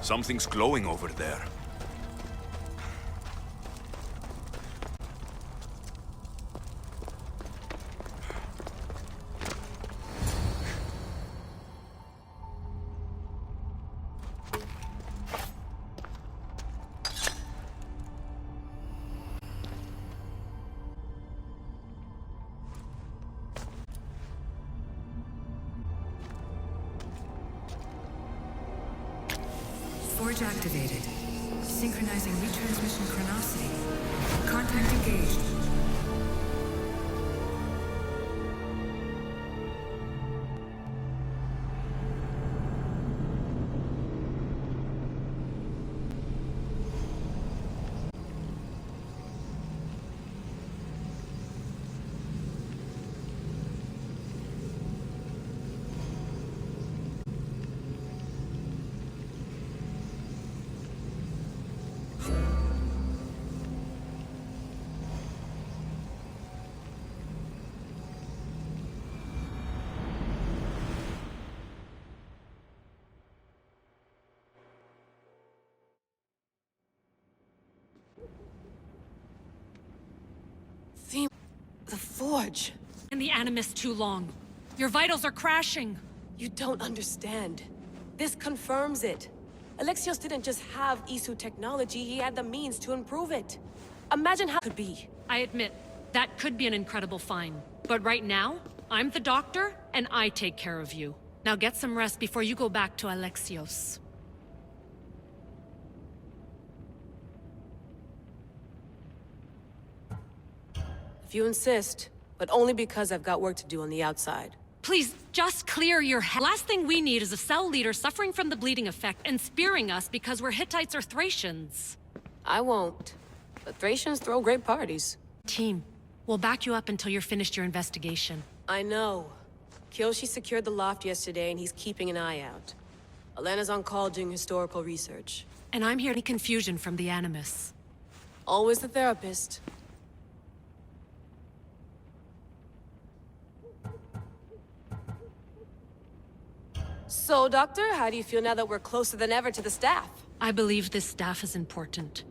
Something's glowing over there. Forge activated. Synchronizing retransmission chronicity. Contact engaged. The Forge. And the Animus too long. Your vitals are crashing. You don't understand. This confirms it. Alexios didn't just have Isu technology, he had the means to improve it. Imagine how it could be. I admit, that could be an incredible find. But right now, I'm the doctor, and I take care of you. Now get some rest before you go back to Alexios. If you insist, but only because I've got work to do on the outside. Please, just clear your head. Last thing we need is a cell leader suffering from the bleeding effect and spearing us because we're Hittites or Thracians. I won't. But Thracians throw great parties. Team, we'll back you up until you're finished your investigation. I know. Kyoshi secured the loft yesterday and he's keeping an eye out. Elena's on call doing historical research. And I'm here to confusion from the Animus. Always the therapist. So, Doctor, how do you feel now that we're closer than ever to the staff? I believe this staff is important.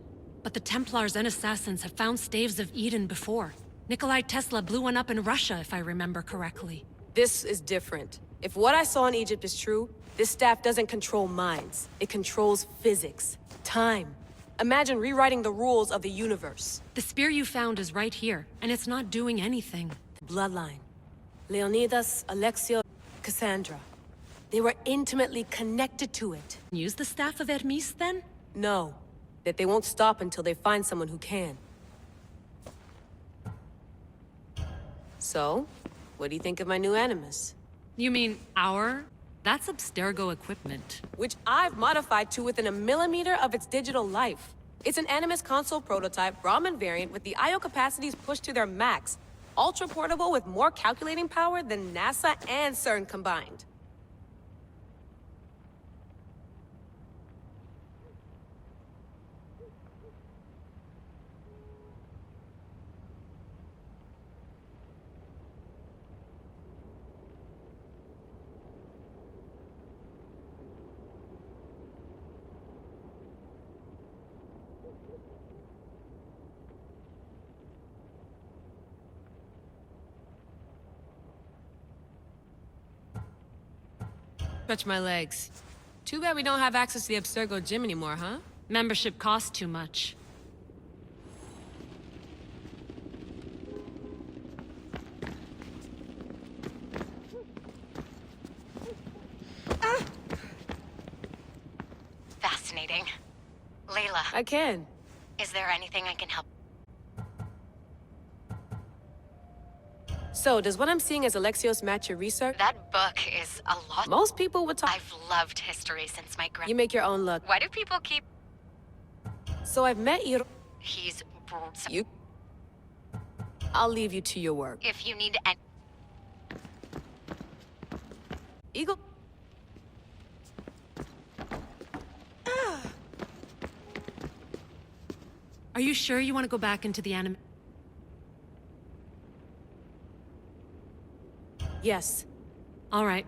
But the Templars and Assassins have found staves of Eden before. Nikolai Tesla blew one up in Russia, if I remember correctly. This is different. If what I saw in Egypt is true, this staff doesn't control minds. It controls physics, time. Imagine rewriting the rules of the universe. The spear you found is right here, and it's not doing anything. Bloodline. Leonidas, Alexio, Cassandra. They were intimately connected to it. Use the staff of Hermes, then? No. That they won't stop until they find someone who can. So, what do you think of my new Animus? You mean our? That's Abstergo equipment. Which I've modified to within a millimeter of its digital life. It's an Animus console prototype, Brahmin variant with the I/O capacities pushed to their max. Ultra portable with more calculating power than NASA and CERN combined. Stretch my legs. Too bad we don't have access to the Abstergo gym anymore, huh? Membership costs too much. Fascinating. Layla, I can. is there anything I can help? So, does what I'm seeing as Alexios match your research? That book is a lot. Most people would talk. I've loved history since my You make your own luck. Why do people keep... So I've met you. He's... You. I'll leave you to your work. If you need any... Eagle. Are you sure you want to go back into the anime? Yes. All right.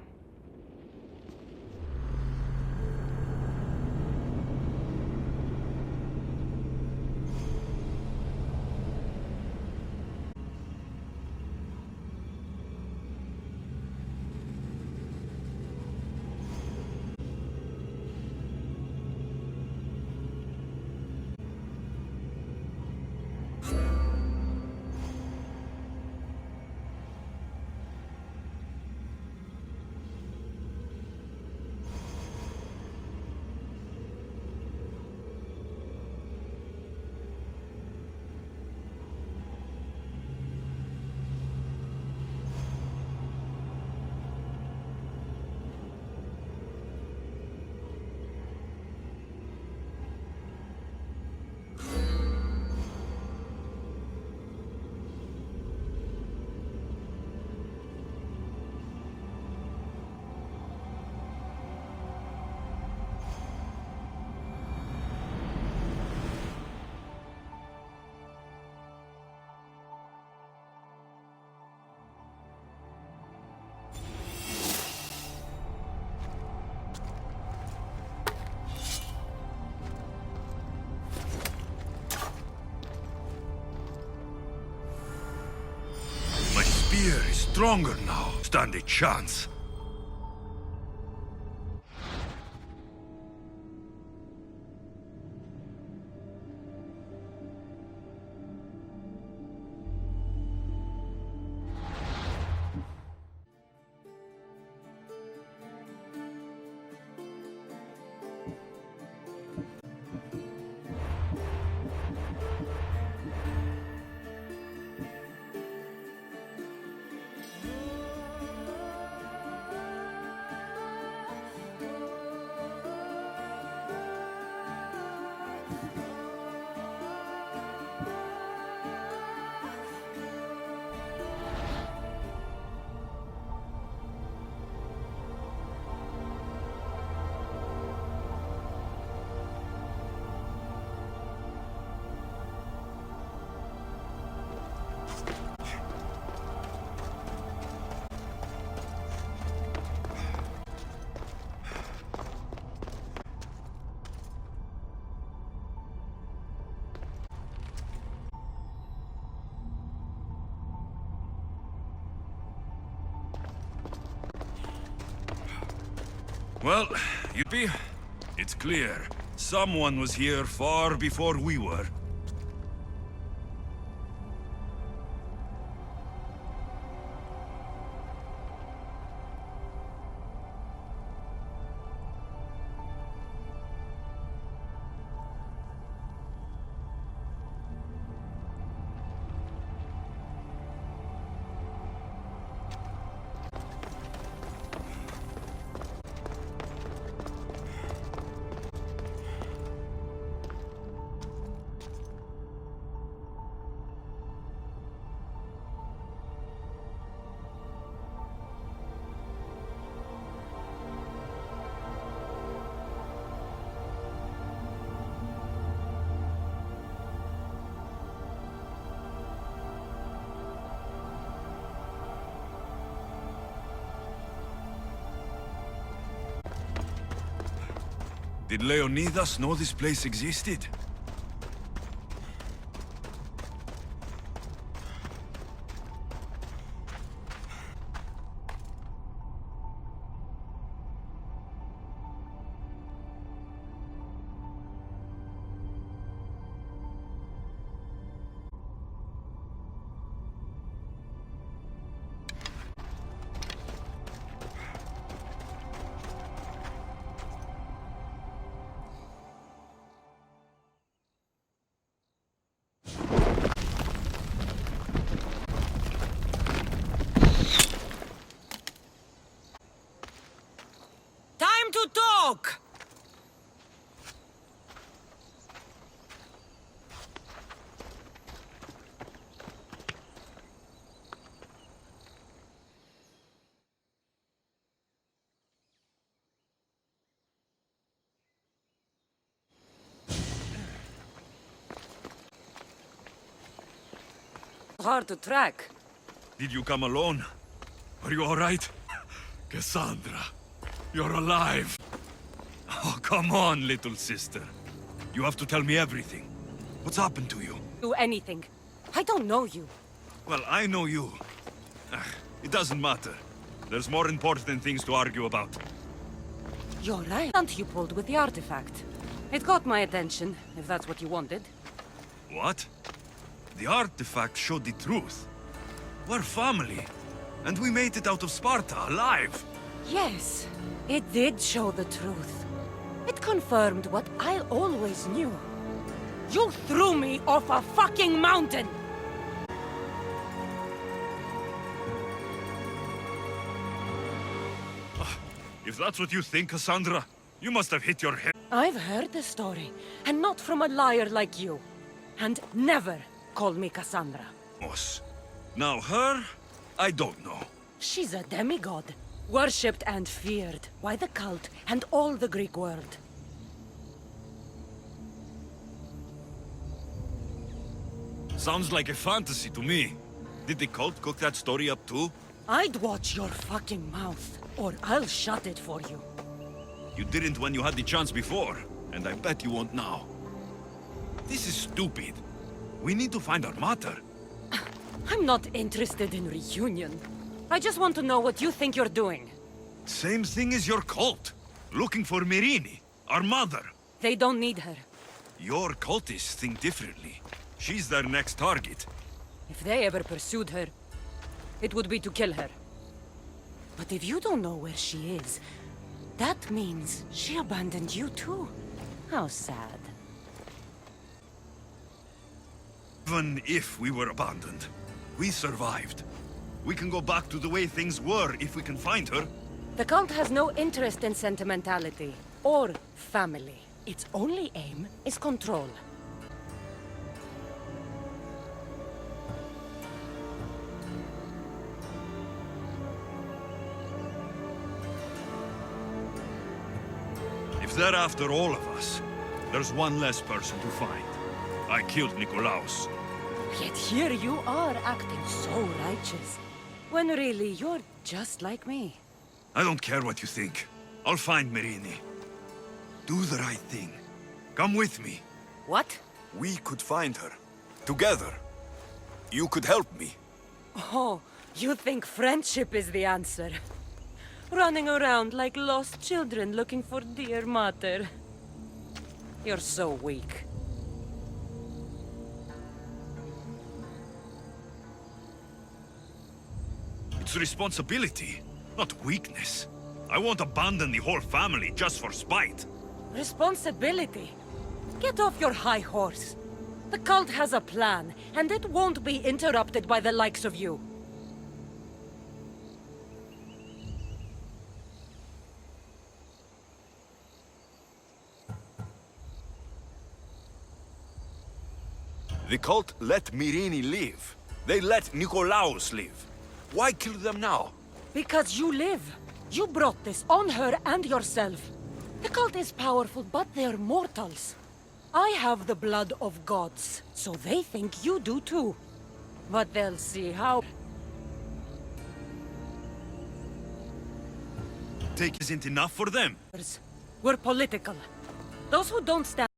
spear is stronger now. Stand a chance. Well, it's clear. Someone was here far before we were. Did Leonidas know this place existed? Time to talk! Hard to track. Did you come alone? Are you all right? Cassandra, you're alive. Oh, come on, little sister. You have to tell me everything. What's happened to you? Do anything. I don't know you. Well, I know you. It doesn't matter. There's more important things to argue about. You're right. Stunt you pulled with the artifact. It got my attention, if that's what you wanted. What? The artifact showed the truth. We're family. And we made it out of Sparta alive. Yes, it did show the truth. It confirmed what I always knew. You threw me off a fucking mountain! If that's what you think, Cassandra, you must have hit your head. I've heard the story, and not from a liar like you. And never call me Cassandra. Now her, I don't know. She's a demigod, worshipped and feared by the cult and all the Greek world. Sounds like a fantasy to me. Did the cult cook that story up too? I'd watch your fucking mouth, or I'll shut it for you. You didn't when you had the chance before, and I bet you won't now. This is stupid. We need to find our mater. I'm not interested in reunion. I just want to know what you think you're doing. Same thing as your cult. Looking for Mirini, our mother. They don't need her. Your cultists think differently. She's their next target. If they ever pursued her, it would be to kill her. But if you don't know where she is, that means she abandoned you too. How sad. Even if we were abandoned, we survived. We can go back to the way things were if we can find her. The cult has no interest in sentimentality or family. Its only aim is control. If they're after all of us, there's one less person to find. I killed Nikolaos. Yet here you are acting so righteous. When really you're just like me. I don't care what you think. I'll find Mirini. Do the right thing. Come with me. What? We could find her. Together. You could help me. Oh, you think friendship is the answer? Running around like lost children looking for dear mother. You're so weak. It's responsibility, not weakness. I won't abandon the whole family just for spite. Responsibility? Get off your high horse. The cult has a plan, and it won't be interrupted by the likes of you. The cult let Mirini live. They let Nikolaos live. Why kill them now? Because you live. You brought this on her and yourself. The cult is powerful, but they're mortals. I have the blood of gods, so they think you do too. But they'll see how... Take isn't enough for them. We're political. Those who don't stand